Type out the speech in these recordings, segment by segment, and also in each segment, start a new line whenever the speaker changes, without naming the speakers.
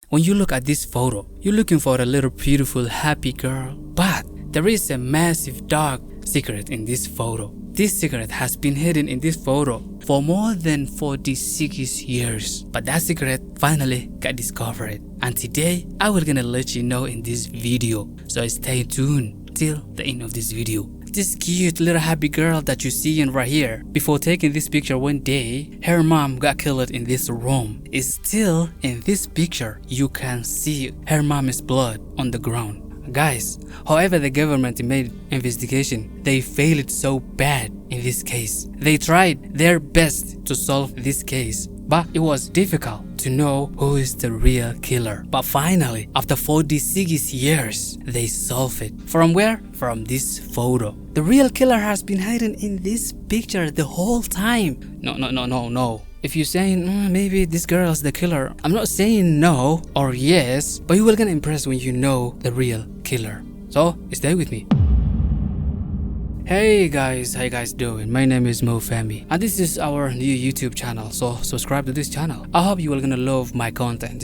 when you look at this photo, you're looking for a little beautiful, happy girl. But there is a massive dark secret in this photo. This secret has been hidden in this photo for more than 46 years. But that secret finally got discovered. And today, I will gonna let you know in this video. So stay tuned till the end of this video. This cute little happy girl that you see in right here, before taking this picture one day, her mom got killed in this room. Is still in this picture, you can see her mom's blood on the ground. Guys, however the government made investigation, they failed so bad in this case. They tried their best to solve this case, but it was difficult to know who is the real killer. But finally, after 46 years, they solved it. From where? From this photo. The real killer has been hidden in this picture the whole time. No. If you're saying maybe this girl is the killer, I'm not saying no or yes, but you will get impressed when you know the real killer. So stay with me. Hey guys, how you guys doing? My name is Mo Femi and this is our new YouTube channel, so subscribe to this channel. I hope you will gonna love my content.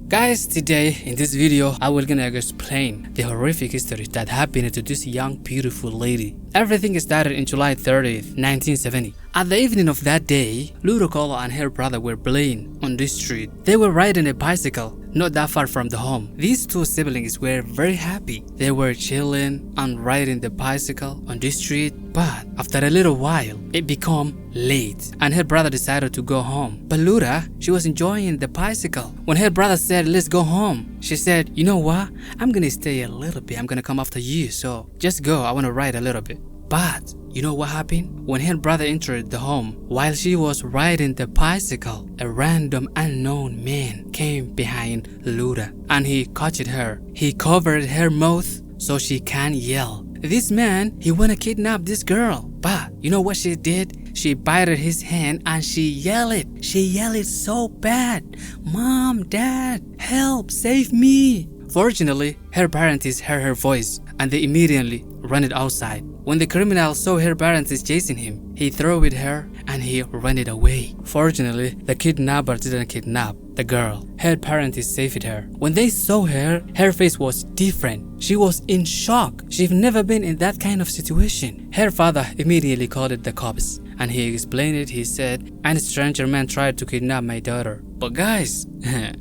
Guys, today in this video I will gonna explain the horrific history that happened to this young beautiful lady. Everything started in July 30th, 1970. At the evening of that day, Ludokolo and her brother were playing on the street. They were riding a bicycle not that far from the home. These two siblings were very happy. They were chilling and riding the bicycle on the street, but after a little while, it became late and her brother decided to go home. But Luda, she was enjoying the bicycle. When her brother said, "Let's go home," she said, "You know what? I'm gonna stay a little bit. I'm gonna come after you, so just go. I wanna ride a little bit." But you know what happened? When her brother entered the home, while she was riding the bicycle, a random unknown man came behind Luda and he caught her. He covered her mouth so she can't yell. This man, he wanna kidnap this girl. But you know what she did? She bited his hand and she yelled. She yelled so bad, "Mom, Dad, help, save me." Fortunately, her parents heard her voice and they immediately ran it outside. When the criminal saw her parents chasing him, he threw it her and he ran it away. Fortunately, the kidnapper didn't kidnap the girl. Her parents saved her. When they saw her, her face was different. She was in shock. She'd never been in that kind of situation. Her father immediately called the cops and he explained it. He said, "An stranger man tried to kidnap my daughter." But guys,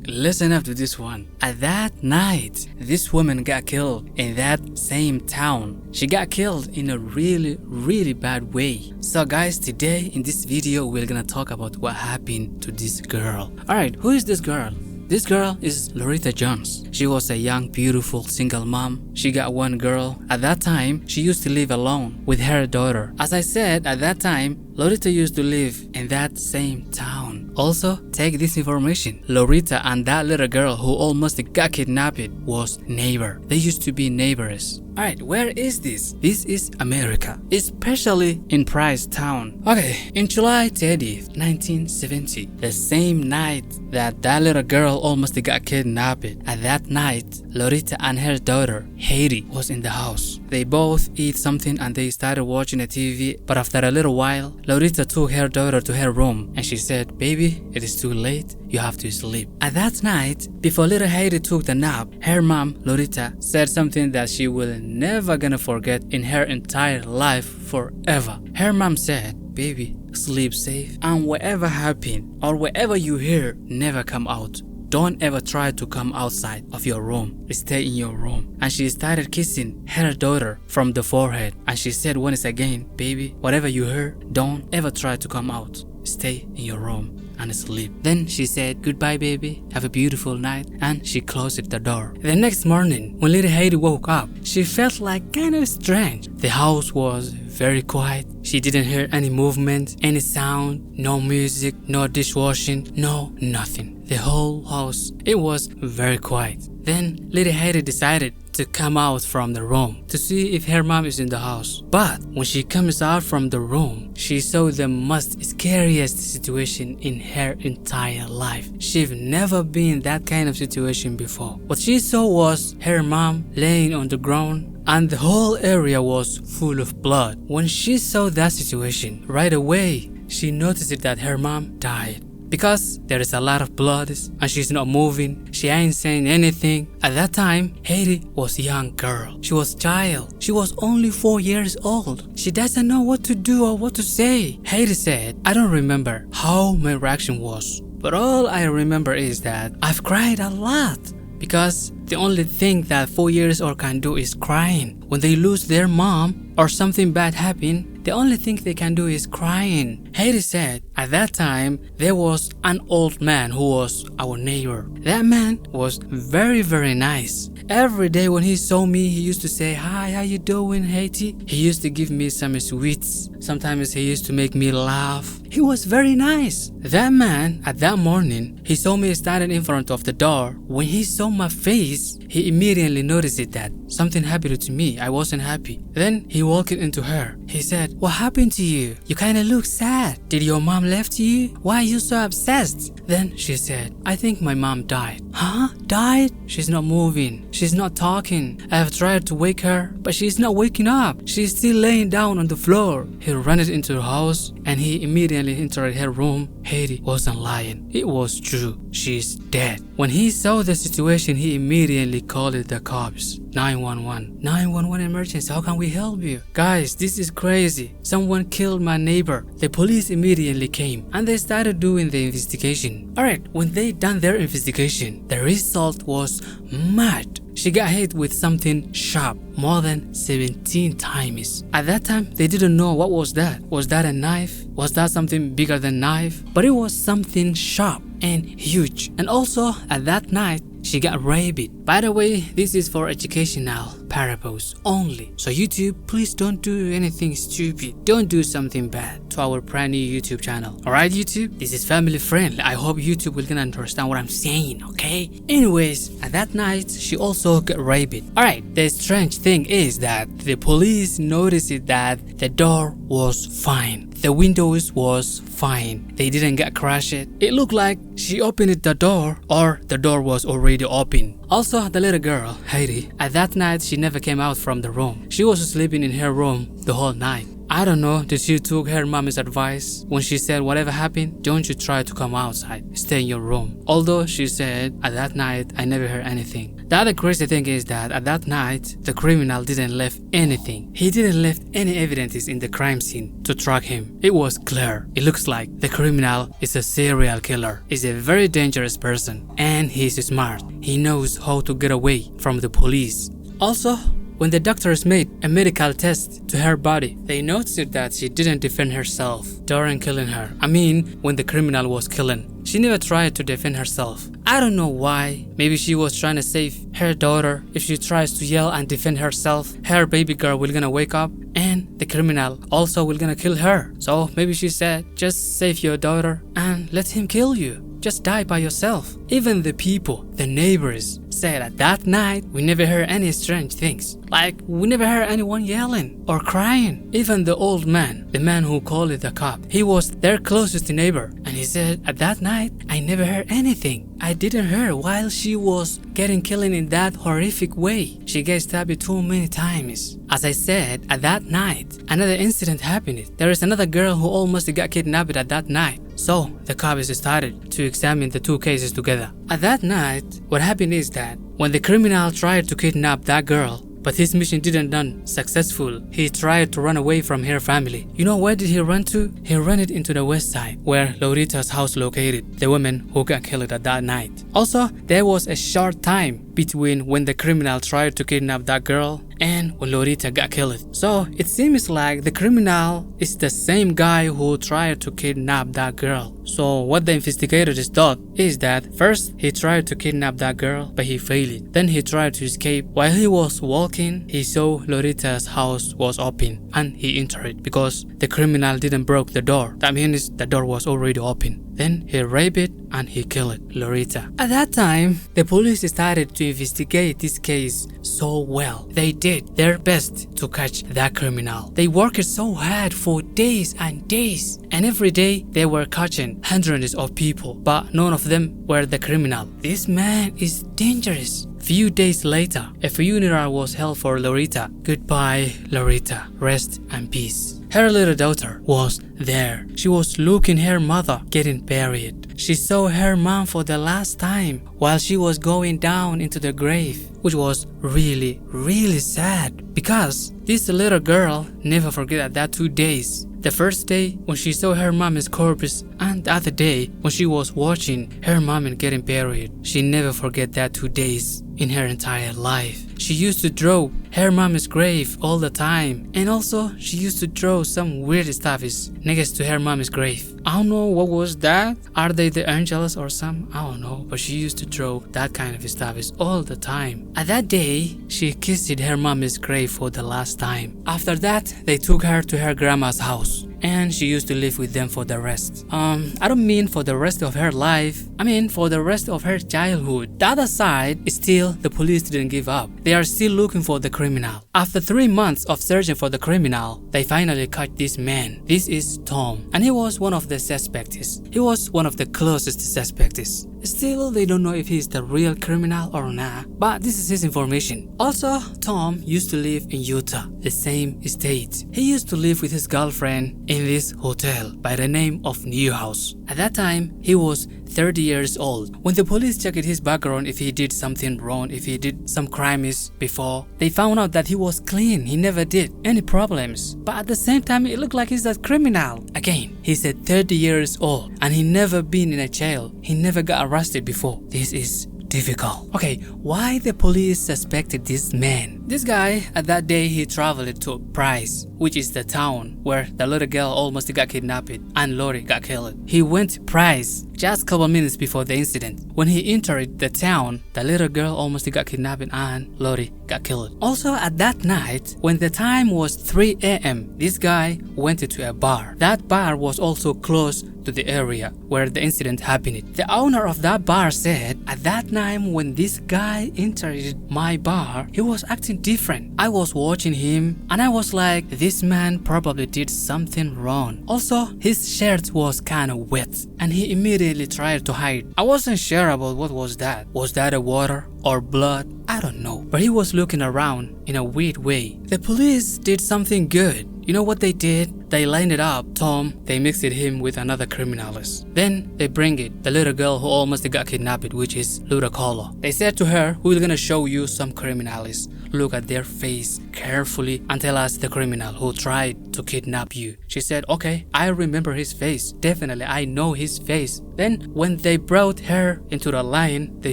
listen up to this one. At that night, this woman got killed in that same town. She got killed in a really bad way. So guys, today in this video, we're gonna talk about what happened to this girl. Alright, who is this girl? This girl is Loretta Jones. She was a young, beautiful, single mom. She got one girl. At that time, she used to live alone with her daughter. As I said, at that time, Loretta used to live in that same town. Also, take this information. Loretta and that little girl who almost got kidnapped was neighbor. They used to be neighbors. Alright, where is this? This is America, especially in Price Town. Okay, in July 30th, 1970, the same night that little girl almost got kidnapped, at that night, Loretta and her daughter, Haiti, was in the house. They both eat something and they started watching a TV, but after a little while, Loretta took her daughter to her room and she said, "Baby, it is too late. You have to sleep." At that night, before little Haiti took the nap, her mom, Loretta, said something that she will never gonna forget in her entire life forever. Her mom said, "Baby, sleep safe and whatever happened or whatever you hear, never come out. Don't ever try to come outside of your room. Stay in your room." And she started kissing her daughter from the forehead. And she said once again, "Baby, whatever you hear, don't ever try to come out. Stay in your room and sleep." Then she said, "Goodbye, baby. Have a beautiful night." And she closed the door. The next morning, when little Haiti woke up, she felt like kind of strange. The house was very quiet. She didn't hear any movement, any sound, no music, no dishwashing, no nothing. The whole house, it was very quiet. Then little Haiti decided to come out from the room to see if her mom is in the house. But when she comes out from the room, she saw the most scariest situation in her entire life. She've never been in that kind of situation before. What she saw was her mom laying on the ground and the whole area was full of blood. When she saw that situation, right away, she noticed that her mom died. because there is a lot of blood and she's not moving. She ain't saying anything. At that time, Haiti was a young girl. She was a child. She was only 4 years old. She doesn't know what to do or what to say. Haiti said, I don't remember how my reaction was, but all I remember is that I've cried a lot because the only thing that 4 years old can do is crying. When they lose their mom or something bad happen, the only thing they can do is crying. Haiti said at that time there was an old man who was our neighbor. That man was very nice. Every day when he saw me, he used to say, hi, how you doing, Haiti? He used to give me some sweets. Sometimes he used to make me laugh. He was very nice. That man, at that morning, he saw me standing in front of the door. When he saw my face, he immediately noticed that something happened to me. I wasn't happy. Then he walked into her. He said, what happened to you? You kinda look sad. Did your mom left you? Why are you so obsessed? Then she said, I think my mom died. Huh? Died? She's not moving. She's not talking. I have tried to wake her, but she's not waking up. She's still laying down on the floor. He ran into the house and he immediately entered her room. Haiti wasn't lying. It was true. She's dead. When he saw the situation, he immediately called the cops. 911. 911 emergency. How can we help you? Guys, this is crazy. Someone killed my neighbor. The police immediately came and they started doing the investigation. Alright, when they done their investigation, the result was mad. She got hit with something sharp more than 17 times. At that time, they didn't know what was that. Was that a knife? Was that something bigger than knife? But it was something sharp and huge. And also, at that night, she got raped. By the way, this is for educational purpose only. So YouTube, please don't do anything stupid. Don't do something bad to our brand new YouTube channel. Alright YouTube, this is family friendly. I hope YouTube will gonna understand what I'm saying, okay? Anyways, at that night, she also got raped. Alright, the strange thing is that the police noticed that the door was fine. The windows was fine. They didn't get crashed. It looked like she opened the door or the door was already open. Also, the little girl, Haiti, at that night she never came out from the room. She was sleeping in her room the whole night. I don't know, did she took her mommy's advice when she said whatever happened, don't you try to come outside, stay in your room. Although she said at that night I never heard anything. The other crazy thing is that at that night the criminal didn't left anything. He didn't left any evidences in the crime scene to track him. It was clear. It looks like the criminal is a serial killer. He's a very dangerous person and he's smart. He knows how to get away from the police. Also, when the doctors made a medical test to her body, they noticed that she didn't defend herself during killing her. I mean, when the criminal was killing, she never tried to defend herself. I don't know why. Maybe she was trying to save her daughter. If she tries to yell and defend herself, her baby girl will gonna wake up and the criminal also will gonna kill her. So maybe she said, just save your daughter and let him kill you. Just die by yourself. Even the people, the neighbors, said at that night we never heard any strange things. Like we never heard anyone yelling or crying. Even the old man, the man who called the cop, he was their closest neighbor and he said at that night I never heard anything. I didn't hear while she was getting killed in that horrific way. She got stabbed too many times. As I said, at that night, another incident happened. There is another girl who almost got kidnapped at that night. So the cops started to examine the two cases together. At that night, what happened is that when the criminal tried to kidnap that girl, but his mission didn't done successful, he tried to run away from her family. You know where did he run to? He ran it into the west side, where Lorita's house located, the woman who got killed at that night. Also, there was a short time between when the criminal tried to kidnap that girl and when Lorita got killed. So it seems like the criminal is the same guy who tried to kidnap that girl. So what the investigators thought is that first he tried to kidnap that girl but he failed. Then he tried to escape. While he was walking, he saw Lorita's house was open and he entered because the criminal didn't broke the door. That means the door was already open. Then he raped it and he killed Lorita. At that time, the police started to investigate this case so well. They did their best to catch that criminal. They worked so hard for days and days. And every day they were catching hundreds of people, but none of them were the criminal. This man is dangerous. Few days later, a funeral was held for Lorita. Goodbye, Lorita. Rest and peace. her little daughter was there. She was looking her mother getting buried. She saw her mom for the last time while she was going down into the grave, which was really sad because this little girl never forget that 2 days. The first day when she saw her mommy's corpse and the other day when she was watching her mom getting buried. She never forget that 2 days in her entire life. She used to draw her mommy's grave all the time, and also she used to draw some weird stuff next to her mommy's grave. I don't know what was that. Are they the angels or some? I don't know, but she used to draw that kind of stuff all the time. At that day, she kissed her mommy's grave for the last time. After that, they took her to her grandma's house, and she used to live with them for the rest. I don't mean for the rest of her life. I mean for the rest of her childhood. The other side is still the police didn't give up. They are still looking for the criminal. After 3 months of searching for the criminal, they finally caught this man. This is Tom, and he was one of the suspects. He was one of the closest suspects. Still, they don't know if he's the real criminal or not, but this is his information. Also, Tom used to live in Utah, the same state. He used to live with his girlfriend in this hotel by the name of Newhouse. At that time, he was 30 years old. When the police checked his background, if he did something wrong, if he did some crimes before, they found out that he was clean. He never did any problems. But at the same time, it looked like he's a criminal. Again, he's 30 years old and he never been in a jail. He never got arrested before. This is difficult. Okay, why the police suspected this man? This guy, at that day, he traveled to Price, which is the town where the little girl almost got kidnapped and Lori got killed. He went to Price just a couple minutes before the incident. When he entered the town, the little girl almost got kidnapped and Lori got killed. Also, at that night, when the time was 3 a.m., this guy went to a bar. That bar was also close to the area where the incident happened. The owner of that bar said, at that time when this guy entered my bar, he was acting different. I was watching him and I was like, this man probably did something wrong. Also, his shirt was kind of wet and he immediately tried to hide. I wasn't sure about what was that. Was that a water or blood? I don't know. But he was looking around in a weird way. The police did something good. You know what they did? They lined it up. Tom, they mixed him with another criminalist. Then they bring it, the little girl who almost got kidnapped, which is Ludacolo. They said to her, we're gonna show you some criminalists. Look at their face carefully and tell us the criminal who tried to kidnap you. She said, okay, I remember his face. Definitely, I know his face. Then when they brought her into the line, they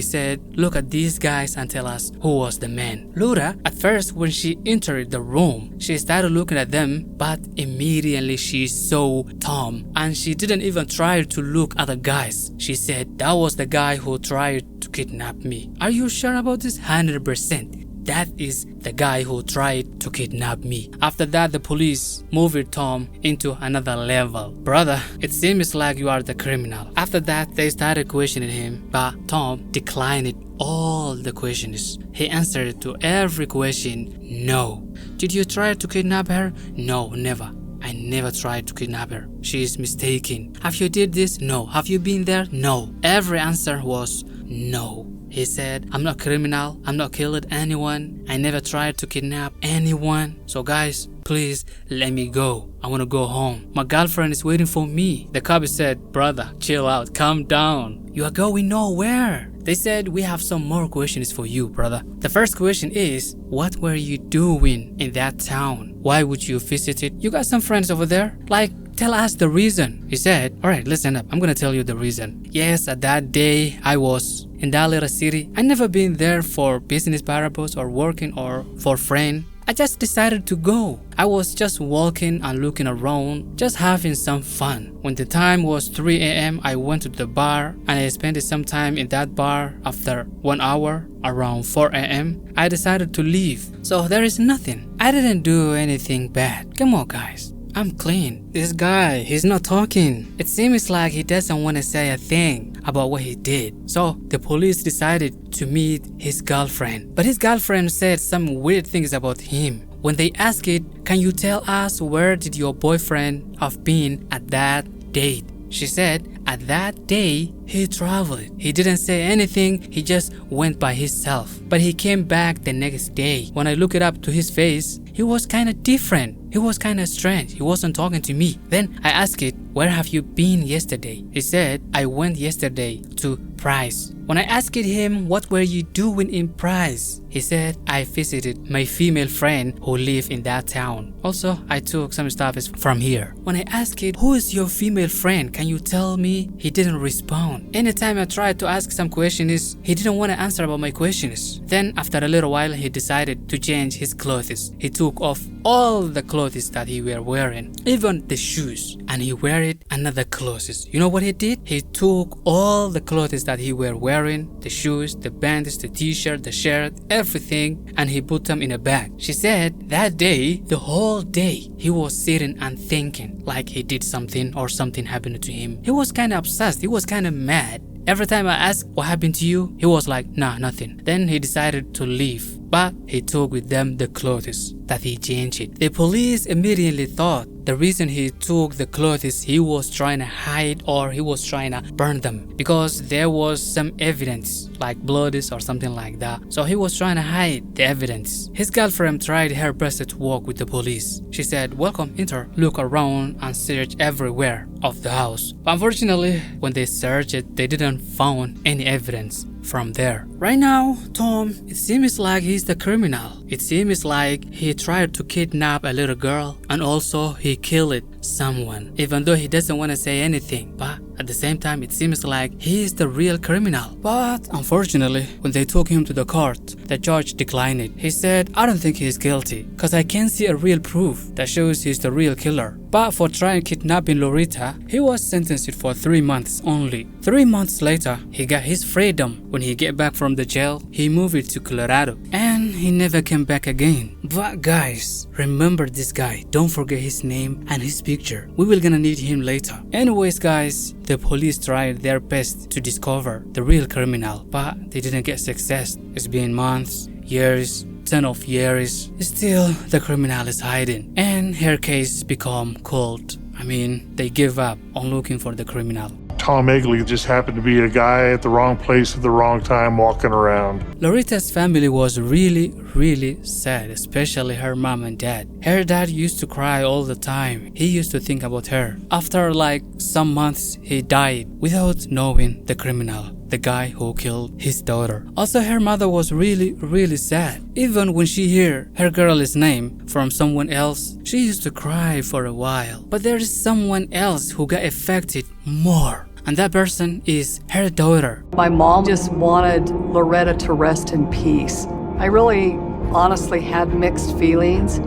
said, look at these guys and tell us who was the man. Luda, at first when she entered the room, she started looking at them, but immediately she saw Tom and she didn't even try to look at the guys. She said, that was the guy who tried to kidnap me. Are you sure about this? 100%. That is the guy who tried to kidnap me. After that, the police moved Tom into another level. Brother, it seems like you are the criminal. After that, they started questioning him, but Tom declined all the questions. He answered to every question, no. Did you try to kidnap her? No, never. I never tried to kidnap her. She is mistaken. Have you did this? No. Have you been there? No. Every answer was no. He said, I'm not criminal. I'm not killed anyone. I never tried to kidnap anyone. So guys, please let me go. I want to go home. My girlfriend is waiting for me. The cop said, brother, chill out. Calm down. You are going nowhere. They said, we have some more questions for you, brother. The first question is, what were you doing in that town? Why would you visit it? You got some friends over there? Like, tell us the reason. He said, alright, listen up. I'm gonna tell you the reason. Yes, at that day, I was in that little city. I never been there for business purpose or working or for friend. I just decided to go. I was just walking and looking around, just having some fun. When the time was 3 a.m., I went to the bar and I spent some time in that bar. After 1 hour, around 4 a.m., I decided to leave. So there is nothing. I didn't do anything bad. Come on, guys. I'm clean. This guy, he's not talking. It seems like he doesn't want to say a thing about what he did. So the police decided to meet his girlfriend. But his girlfriend said some weird things about him. When they asked it, can you tell us where did your boyfriend have been at that date? She said, at that day, he traveled. He didn't say anything, he just went by himself. But he came back the next day. When I look it up to his face, he was kind of different. He was kind of strange. He wasn't talking to me. Then I asked it, where have you been yesterday? He said, I went yesterday to Price. When I asked him, what were you doing in Price? He said, I visited my female friend who lived in that town. Also, I took some stuff from here. When I asked it, who is your female friend? Can you tell me? He didn't respond. Anytime I tried to ask some questions, he didn't want to answer about my questions. Then after a little while, he decided to change his clothes. He took off all the clothes that he were wearing, even the shoes, and he wear it another clothes. You know what he did? He took all the clothes that he were wearing, the shoes, the bands, the t-shirt, the shirt, everything, and he put them in a bag. She said that day, the whole day, he was sitting and thinking like he did something or something happened to him. He was kind of obsessed. He was kind of mad. Every time I asked what happened to you, he was like, nah, nothing. Then he decided to leave, but he took with them the clothes that he changed it. The police immediately thought the reason he took the clothes, he was trying to hide or he was trying to burn them because there was some evidence like blood or something like that. So he was trying to hide the evidence. His girlfriend tried her best to walk with the police. She said, welcome, enter, look around and search everywhere of the house. But unfortunately, when they searched it, they didn't find any evidence from there. Right now, Tom, it seems like he's the criminal. It seems like he tried to kidnap a little girl and also he killed someone, even though he doesn't want to say anything. But at the same time, it seems like he is the real criminal. But unfortunately, when they took him to the court, the judge declined it. He said, I don't think he's guilty because I can't see a real proof that shows he's the real killer. But for trying kidnapping Loretta, he was sentenced for 3 months only. 3 months later, he got his freedom. When he get back from the jail, he moved to Colorado and he never came back again. But guys, remember this guy. Don't forget his name and his picture. We will gonna need him later. Anyways guys, the police tried their best to discover the real criminal, but they didn't get success. It's been months, years, 10 of years. Still, the criminal is hiding and her case become cold. They give up on looking for the criminal.
Tom Egley just happened to be a guy at the wrong place at the wrong time walking around.
Loretta's family was really sad, especially her mom and dad. Her dad used to cry all the time. He used to think about her. After like some months, he died without knowing the criminal, the guy who killed his daughter. Also, her mother was really sad. Even when she heard her girl's name from someone else, she used to cry for a while. But there is someone else who got affected more. And that person is her daughter.
My mom just wanted Loretta to rest in peace. I really honestly had mixed feelings,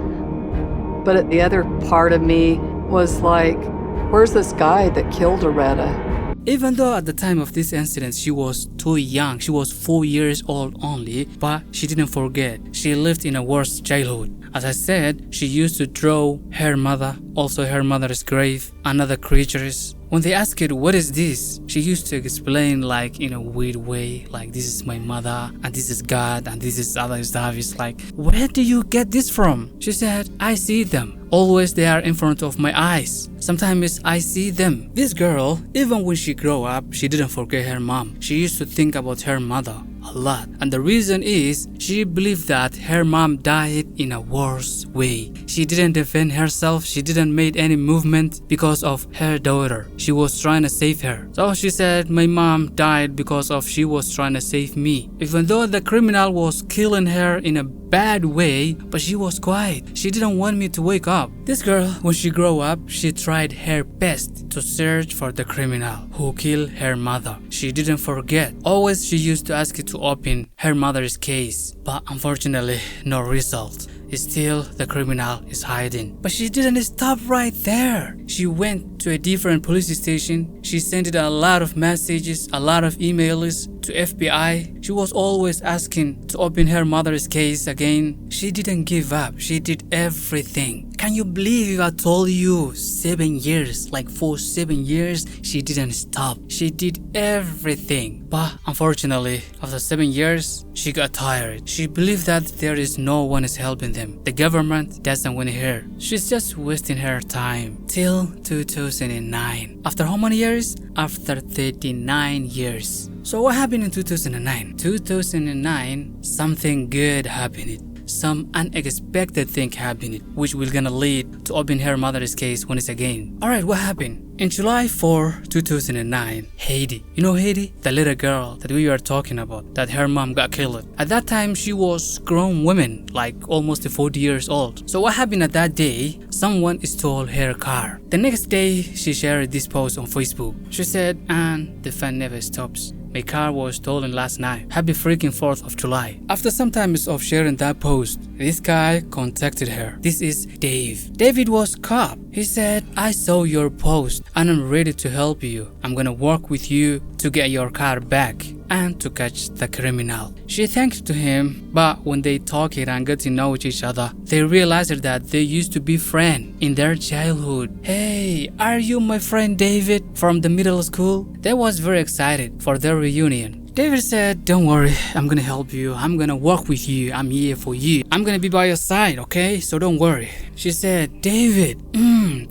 but the other part of me was like, where's this guy that killed Loretta?
Even though at the time of this incident she was too young, she was 4 years old only, but she didn't forget. She lived in a worse childhood. As I said, she used to draw her mother, also her mother's grave, and other creatures. When they asked her, what is this? She used to explain like in a weird way, like this is my mother, and this is God, and this is other stuff. It's like, where do you get this from? She said, I see them. Always they are in front of my eyes. Sometimes I see them. This girl, even when she grew up, she didn't forget her mom. She used to think about her mother a lot. And the reason is, she believed that her mom died in a worse way. She didn't defend herself. She didn't make any movement because of her daughter. She was trying to save her. So she said, my mom died because of she was trying to save me. Even though the criminal was killing her in a bad way, but she was quiet. She didn't want me to wake up. This girl, when she grew up, she tried her best to search for the criminal who killed her mother. She didn't forget. Always she used to ask it to open her mother's case, but unfortunately, no result. Still, the criminal is hiding. But she didn't stop right there. She went to a different police station. She sent a lot of messages, a lot of emails to FBI. She was always asking to open her mother's case again. She didn't give up. She did everything. Can you believe I told you 7 years? Like for 7 years, she didn't stop. She did everything. But unfortunately, after 7 years, she got tired. She believed that there is no one is helping them. The government doesn't want her. She's just wasting her time. Till 2009. After how many years? After 39 years. So what happened in 2009? 2009, something good happened. Some unexpected thing happened, which will gonna lead to open her mother's case once again. Alright, what happened? In July 4, 2009, Heidi. You know Heidi? The little girl that we were talking about, that her mom got killed. At that time, she was grown woman, like almost 40 years old. So what happened at that day? Someone stole her car. The next day, she shared this post on Facebook. She said, and the fun never stops. My car was stolen last night. Happy freaking 4th of July. After some time of sharing that post, this guy contacted her. This is Dave. David was cop. He said, I saw your post and I'm ready to help you. I'm gonna work with you to get your car back and to catch the criminal. She thanked to him, but when they talked and got to know each other, they realized that they used to be friends in their childhood. Hey, are you my friend David from the middle school? They was very excited for their reunion. David said, don't worry, I'm gonna help you. I'm gonna work with you. I'm here for you. I'm gonna be by your side, okay? So don't worry. She said, David,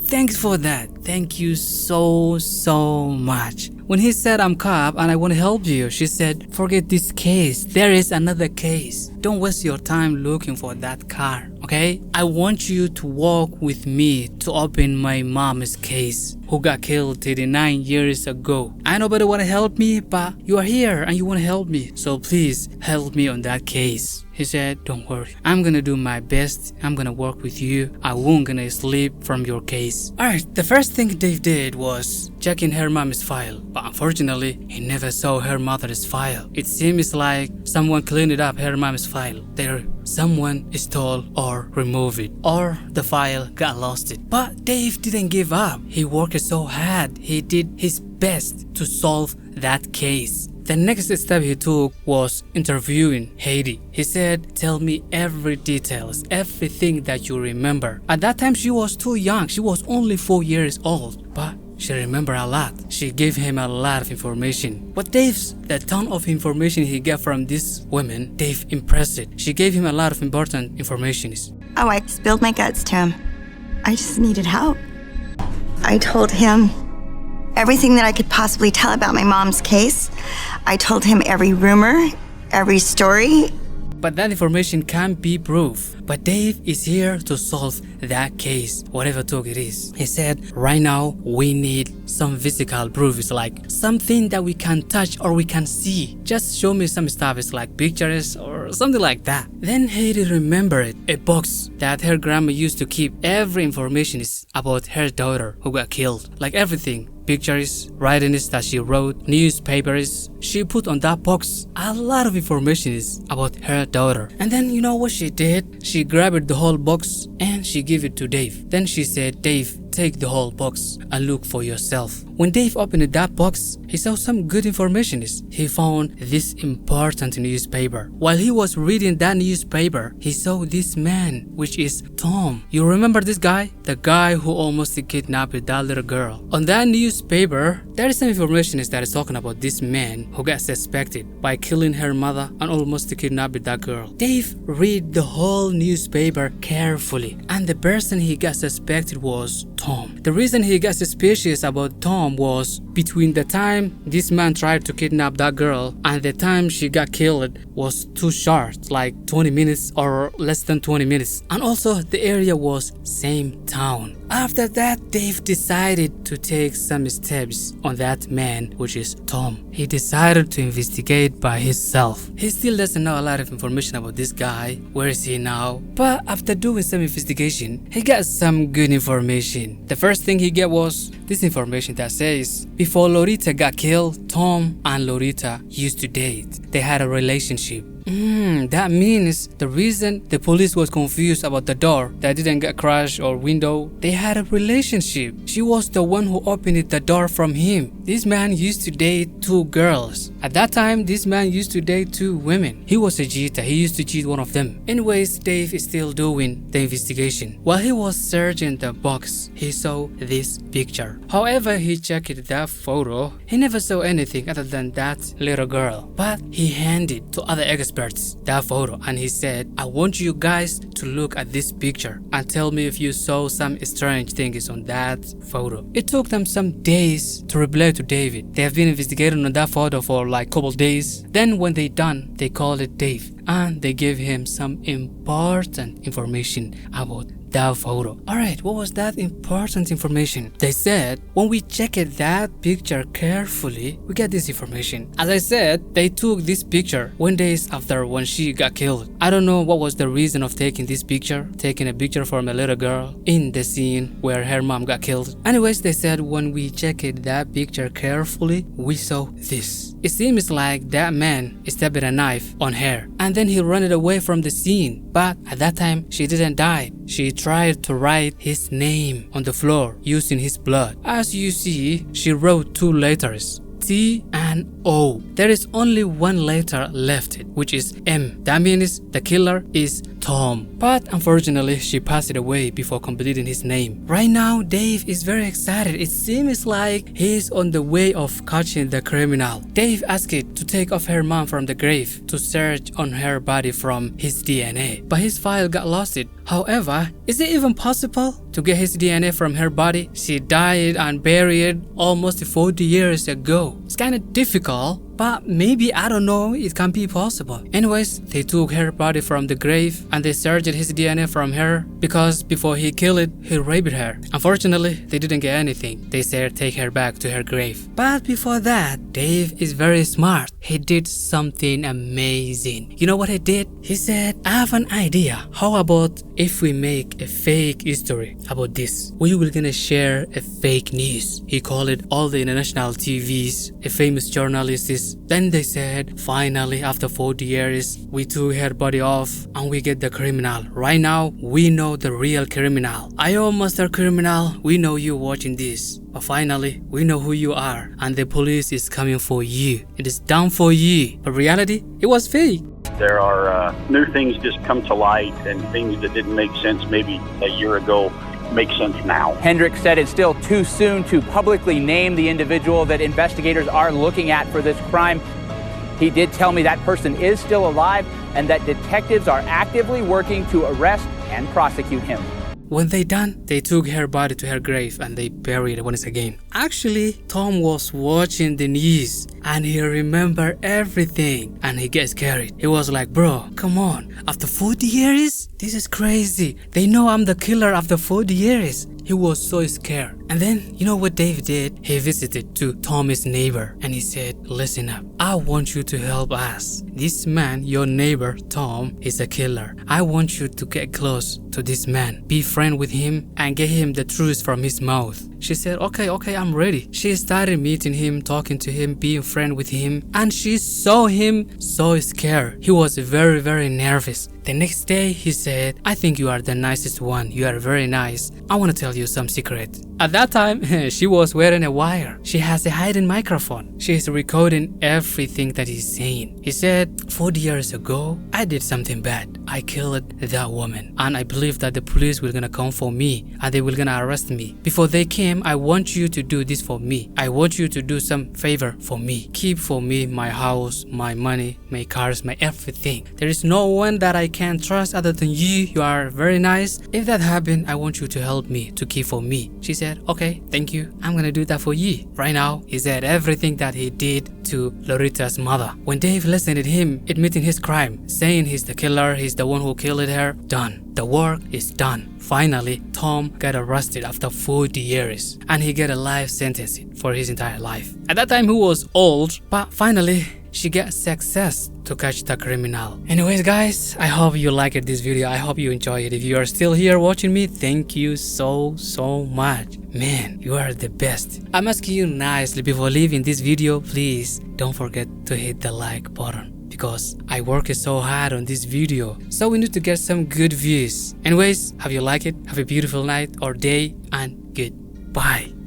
thanks for that. Thank you so much. When he said, I'm cop and I want to help you, she said, forget this case. There is another case. Don't waste your time looking for that car, okay? I want you to walk with me to open my mom's case, who got killed 39 years ago. I know nobody want to help me, but you are here and you want to help me. So please help me on that case. He said, don't worry, I'm gonna do my best. I'm gonna work with you. I won't gonna sleep from your case. Alright, the first thing Dave did was checking her mom's file, but unfortunately, he never saw her mother's file. It seems like someone cleaned up her mom's file. There, someone stole or removed it, or the file got lost. But Dave didn't give up. He worked so hard. He did his best to solve that case. The next step he took was interviewing Heidi. He said, tell me every details, everything that you remember. At that time, she was too young. She was only 4 years old, but she remembered a lot. She gave him a lot of information. But the ton of information he got from this woman, Dave impressed it. She gave him a lot of important information.
Oh, I spilled my guts to him. I just needed help. I told him everything that I could possibly tell about my mom's case. I told him every rumor, every story.
But that information can't be proof. But Dave is here to solve that case, whatever took it is. He said, right now, we need some physical proof. It's like something that we can touch or we can see. Just show me some stuff. It's like pictures or something like that. Then Heidi remembered a box that her grandma used to keep. Every information is about her daughter who got killed. Like everything. Pictures, writings that she wrote, newspapers. She put on that box a lot of information is about her daughter. And then you know what she did? She grabbed the whole box and she gave it to Dave. Then she said, Dave, take the whole box and look for yourself. When Dave opened that box, he saw some good information. He found this important newspaper. While he was reading that newspaper, he saw this man, which is Tom. You remember this guy? The guy who almost kidnapped that little girl. On that newspaper, there is some information that is talking about this man who got suspected by killing her mother and almost kidnapped that girl. Dave read the whole newspaper carefully, and the person he got suspected was Tom. The reason he got suspicious about Tom was between the time this man tried to kidnap that girl and the time she got killed was too short, like 20 minutes or less than 20 minutes. And also the area was same town. After that, Dave decided to take some steps on that man, which is Tom. He decided to investigate by himself. He still doesn't know a lot of information about this guy. Where is he now? But after doing some investigation, he got some good information. The first thing he got was this information that says, before Loretta got killed, Tom and Loretta used to date. They had a relationship. That means the reason the police was confused about the door that didn't get crashed or window, they had a relationship. She was the one who opened the door from him. This man used to date 2 girls. At that time, this man used to date 2 women. He was a cheater. He used to cheat one of them. Anyways, Dave is still doing the investigation. While he was searching the box, he saw this picture. However, he checked that photo. He never saw anything other than that little girl. But he handed to other experts that photo and he said, I want you guys to look at this picture and tell me if you saw some strange things on that photo. It took them some days to reply to David. They have been investigating on that photo for like couple days. Then when they done, they called it Dave and they gave him some important information about that photo. Alright, what was that important information? They said, when we checked that picture carefully, we get this information. As I said, they took this picture 1 day after when she got killed. I don't know what was the reason of taking this picture, taking a picture from a little girl in the scene where her mom got killed. Anyways, they said when we checked that picture carefully, we saw this. It seems like that man stabbed a knife on her and then he ran away from the scene. But at that time, she didn't die. She tried to write his name on the floor using his blood. As you see, she wrote 2 letters, T and O. There is only 1 letter left, which is M. That means the killer is Tom. But unfortunately, she passed away before completing his name. Right now, Dave is very excited. It seems like he's on the way of catching the criminal. Dave asked it to take off her mom from the grave to search on her body from his DNA. But his file got lost. However, is it even possible to get his DNA from her body? She died and buried almost 40 years ago. It's kind of difficult, but maybe, I don't know, it can be possible. Anyways, they took her body from the grave and they searched his DNA from her because before he killed it, he raped her. Unfortunately, they didn't get anything. They said take her back to her grave. But before that, Dave is very smart. He did something amazing. You know what he did? He said, I have an idea. How about if we make a fake history about this? We will gonna share a fake news. He called it all the international TVs, a famous journalist. Then they said, finally, after 40 years, we took her body off and we get the criminal. Right now, we know the real criminal. Ayo, Master Criminal, we know you watching this. But finally, we know who you are and the police is coming for you. It is done for you. But reality, it was fake.
There are new things just come to light and things that didn't make sense maybe a year ago make sense now.
Hendricks said it's still too soon to publicly name the individual that investigators are looking at for this crime. He did tell me that person is still alive and that detectives are actively working to arrest and prosecute him.
When they done, they took her body to her grave and they buried it once again. Actually, Tom was watching the news and he remembered everything and he gets scared. He was like, bro, come on, after 40 years? This is crazy. They know I'm the killer after 40 years. He was so scared. And then, you know what Dave did? He visited to Tommy's neighbor and he said, listen up, I want you to help us. This man, your neighbor, Tom, is a killer. I want you to get close to this man. Be friend with him and get him the truth from his mouth. She said, okay, I'm ready. She started meeting him, talking to him, being friend with him. And she saw him so scared. He was very, very nervous. The next day, he said, I think you are the nicest one. You are very nice. I want to tell you some secret. At that time, she was wearing a wire. She has a hidden microphone. She is recording everything that he's saying. He said, 40 years ago, I did something bad. I killed that woman. And I believe that the police were gonna come for me and they were gonna arrest me. Before they came, I want you to do this for me. I want you to do some favor for me. Keep for me my house, my money, my cars, my everything. There is no one that I can trust other than you. You are very nice. If that happened, I want you to help me, to keep for me. She said, okay, thank you. I'm gonna do that for you. Right now, he said everything that he did to Lorita's mother. When Dave listened to him admitting his crime, saying he's the killer, he's the one who killed her, done. The work is done. Finally, Tom got arrested after 40 years and he got a life sentence for his entire life. At that time, he was old, but finally, she got success to catch the criminal. Anyways, guys, I hope you liked this video. I hope you enjoy it. If you are still here watching me, thank you so much. Man, you are the best. I'm asking you nicely before leaving this video, please don't forget to hit the like button. because I worked so hard on this video, so we need to get some good views. Anyways, hope you like it. Have a beautiful night or day, and goodbye.